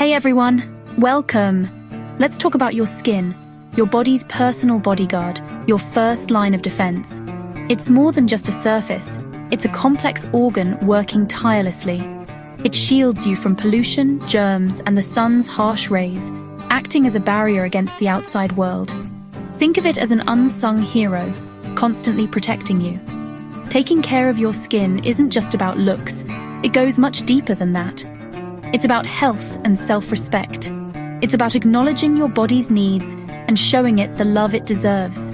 Hey everyone, welcome. Let's talk about your skin, your body's personal bodyguard, your first line of defense. It's more than just a surface, it's a complex organ working tirelessly. It shields you from pollution, germs, and the sun's harsh rays, acting as a barrier against the outside world. Think of it as an unsung hero, constantly protecting you. Taking care of your skin isn't just about looks, it goes much deeper than that. It's about health and self-respect. It's about acknowledging your body's needs and showing it the love it deserves.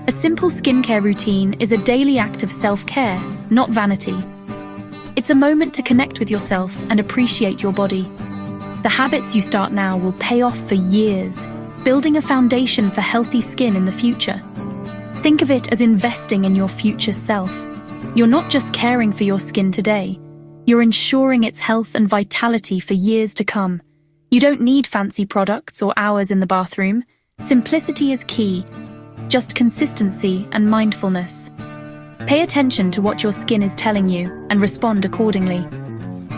A simple skincare routine is a daily act of self-care, not vanity. It's a moment to connect with yourself and appreciate your body. The habits you start now will pay off for years, building a foundation for healthy skin in the future. Think of it as investing in your future self. You're not just caring for your skin today, you're ensuring its health and vitality for years to come. You don't need fancy products or hours in the bathroom. Simplicity is key. Just consistency and mindfulness. Pay attention to what your skin is telling you and respond accordingly.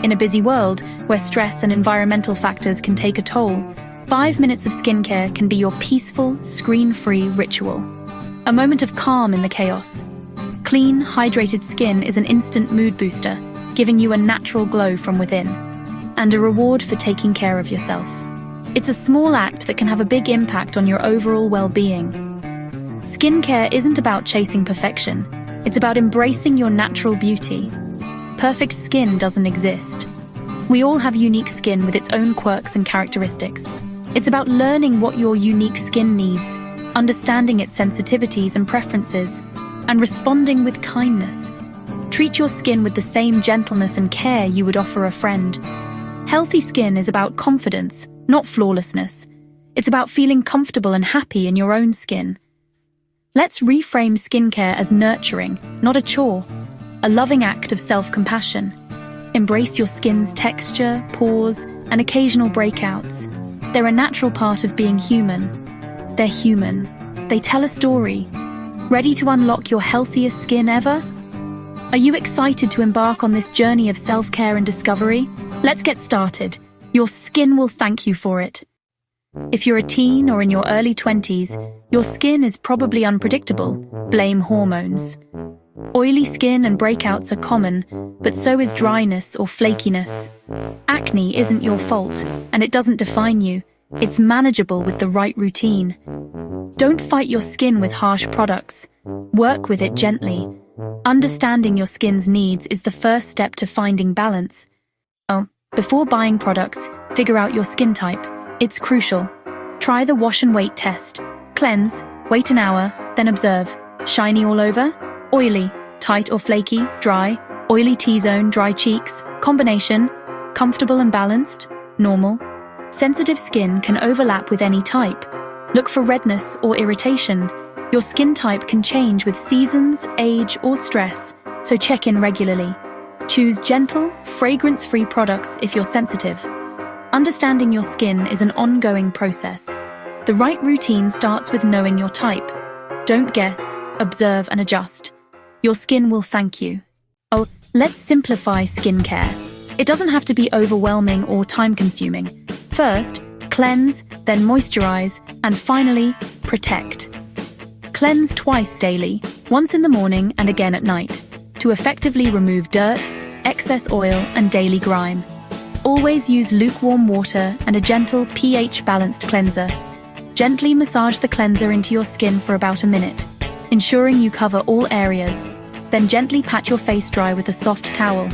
In a busy world where stress and environmental factors can take a toll, 5 minutes of skincare can be your peaceful, screen-free ritual. A moment of calm in the chaos. Clean, hydrated skin is an instant mood booster, giving you a natural glow from within, and a reward for taking care of yourself. It's a small act that can have a big impact on your overall well-being. Skincare isn't about chasing perfection, it's about embracing your natural beauty. Perfect skin doesn't exist. We all have unique skin with its own quirks and characteristics. It's about learning what your unique skin needs, understanding its sensitivities and preferences, and responding with kindness. Treat your skin with the same gentleness and care you would offer a friend. Healthy skin is about confidence, not flawlessness. It's about feeling comfortable and happy in your own skin. Let's reframe skincare as nurturing, not a chore, a loving act of self-compassion. Embrace your skin's texture, pores, and occasional breakouts. They're a natural part of being human. They're human. They tell a story. Ready to unlock your healthiest skin ever? Are you excited to embark on this journey of self-care and discovery? Let's get started. Your skin will thank you for it. If you're a teen or in your early 20s, your skin is probably unpredictable. Blame hormones. Oily skin and breakouts are common, but so is dryness or flakiness. Acne isn't your fault, and it doesn't define you. It's manageable with the right routine. Don't fight your skin with harsh products. Work with it gently. Understanding your skin's needs is the first step to finding balance. Before buying products, figure out your skin type. It's crucial. Try the wash and wait test. Cleanse, wait an hour, then observe. Shiny all over? Oily, tight or flaky, dry, oily T-zone, dry cheeks, combination, comfortable and balanced, normal. Sensitive skin can overlap with any type. Look for redness or irritation. Your skin type can change with seasons, age, or stress, so check in regularly. Choose gentle, fragrance-free products if you're sensitive. Understanding your skin is an ongoing process. The right routine starts with knowing your type. Don't guess, observe and adjust. Your skin will thank you. Let's simplify skincare. It doesn't have to be overwhelming or time-consuming. First, cleanse, then moisturize, and finally, protect. Cleanse twice daily, once in the morning and again at night, to effectively remove dirt, excess oil, and daily grime. Always use lukewarm water and a gentle pH-balanced cleanser. Gently massage the cleanser into your skin for about a minute, ensuring you cover all areas. Then gently pat your face dry with a soft towel.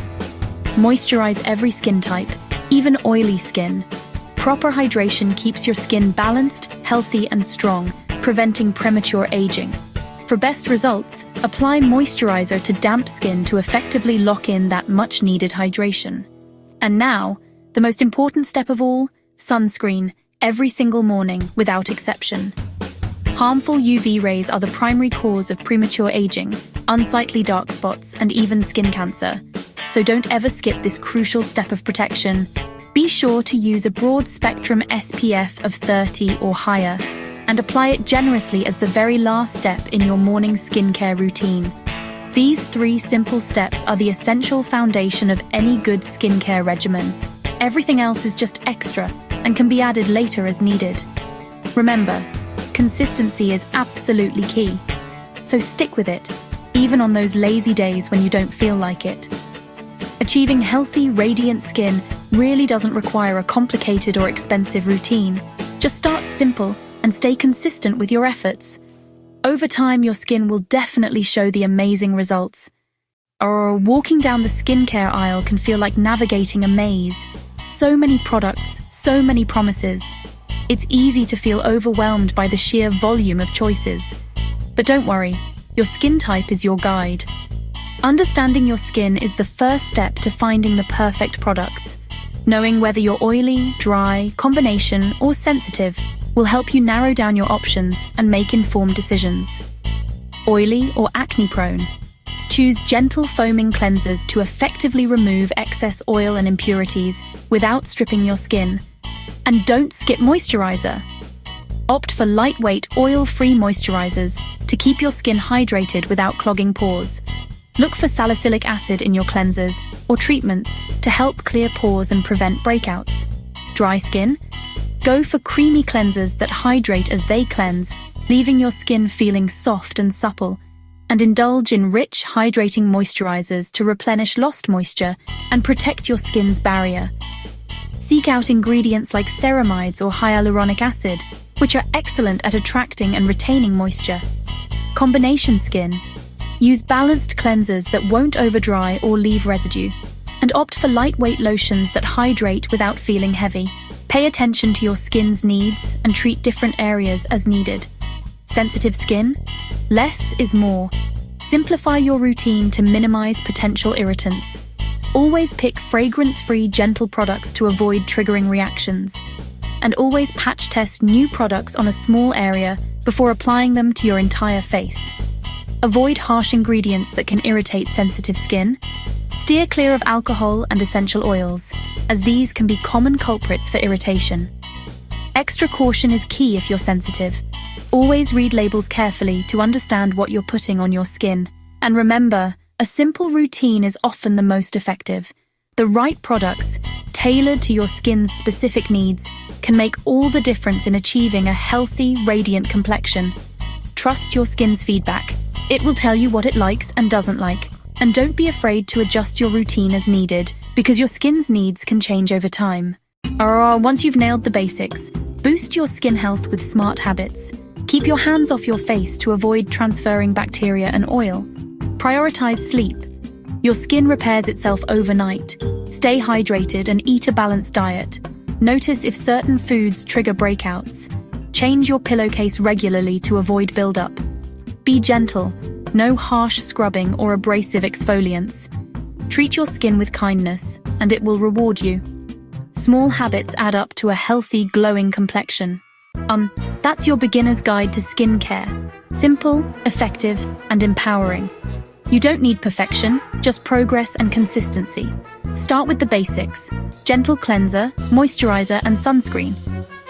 Moisturize every skin type, even oily skin. Proper hydration keeps your skin balanced, healthy, and strong, preventing premature aging. For best results, apply moisturizer to damp skin to effectively lock in that much-needed hydration. And now, the most important step of all, sunscreen, every single morning, without exception. Harmful UV rays are the primary cause of premature aging, unsightly dark spots, and even skin cancer. So don't ever skip this crucial step of protection. Be sure to use a broad-spectrum SPF of 30 or higher, and apply it generously as the very last step in your morning skincare routine. These 3 simple steps are the essential foundation of any good skincare regimen. Everything else is just extra, and can be added later as needed. Remember, consistency is absolutely key, so stick with it, even on those lazy days when you don't feel like it. Achieving healthy, radiant skin really doesn't require a complicated or expensive routine. Just start simple and stay consistent with your efforts. Over time, your skin will definitely show the amazing results. Or walking down the skincare aisle can feel like navigating a maze. So many products, so many promises. It's easy to feel overwhelmed by the sheer volume of choices. But don't worry, your skin type is your guide. Understanding your skin is the first step to finding the perfect products. Knowing whether you're oily, dry, combination, or sensitive will help you narrow down your options and make informed decisions. Oily or acne prone? Choose gentle foaming cleansers to effectively remove excess oil and impurities without stripping your skin. And don't skip moisturizer. Opt for lightweight, oil-free moisturizers to keep your skin hydrated without clogging pores. Look for salicylic acid in your cleansers or treatments to help clear pores and prevent breakouts. Dry skin? Go for creamy cleansers that hydrate as they cleanse, leaving your skin feeling soft and supple. And indulge in rich, hydrating moisturizers to replenish lost moisture and protect your skin's barrier. Seek out ingredients like ceramides or hyaluronic acid, which are excellent at attracting and retaining moisture. Combination skin. Use balanced cleansers that won't overdry or leave residue, and opt for lightweight lotions that hydrate without feeling heavy. Pay attention to your skin's needs and treat different areas as needed. Sensitive skin? Less is more. Simplify your routine to minimize potential irritants. Always pick fragrance-free, gentle products to avoid triggering reactions. And always patch test new products on a small area before applying them to your entire face. Avoid harsh ingredients that can irritate sensitive skin. Steer clear of alcohol and essential oils, as these can be common culprits for irritation. Extra caution is key if you're sensitive. Always read labels carefully to understand what you're putting on your skin. And remember, a simple routine is often the most effective. The right products, tailored to your skin's specific needs, can make all the difference in achieving a healthy, radiant complexion. Trust your skin's feedback. It will tell you what it likes and doesn't like. And don't be afraid to adjust your routine as needed, because your skin's needs can change over time. Once you've nailed the basics, boost your skin health with smart habits. Keep your hands off your face to avoid transferring bacteria and oil. Prioritize sleep. Your skin repairs itself overnight. Stay hydrated and eat a balanced diet. Notice if certain foods trigger breakouts. Change your pillowcase regularly to avoid buildup. Be gentle. No harsh scrubbing or abrasive exfoliants. Treat your skin with kindness, and it will reward you. Small habits add up to a healthy, glowing complexion. That's your beginner's guide to skincare. Simple, effective, and empowering. You don't need perfection, just progress and consistency. Start with the basics: gentle cleanser, moisturizer, and sunscreen.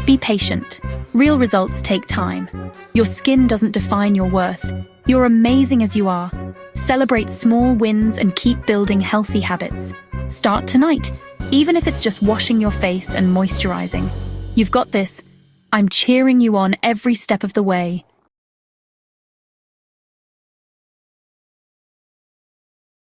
Be patient. Real results take time. Your skin doesn't define your worth. You're amazing as you are. Celebrate small wins and keep building healthy habits. Start tonight, even if it's just washing your face and moisturizing. You've got this. I'm cheering you on every step of the way.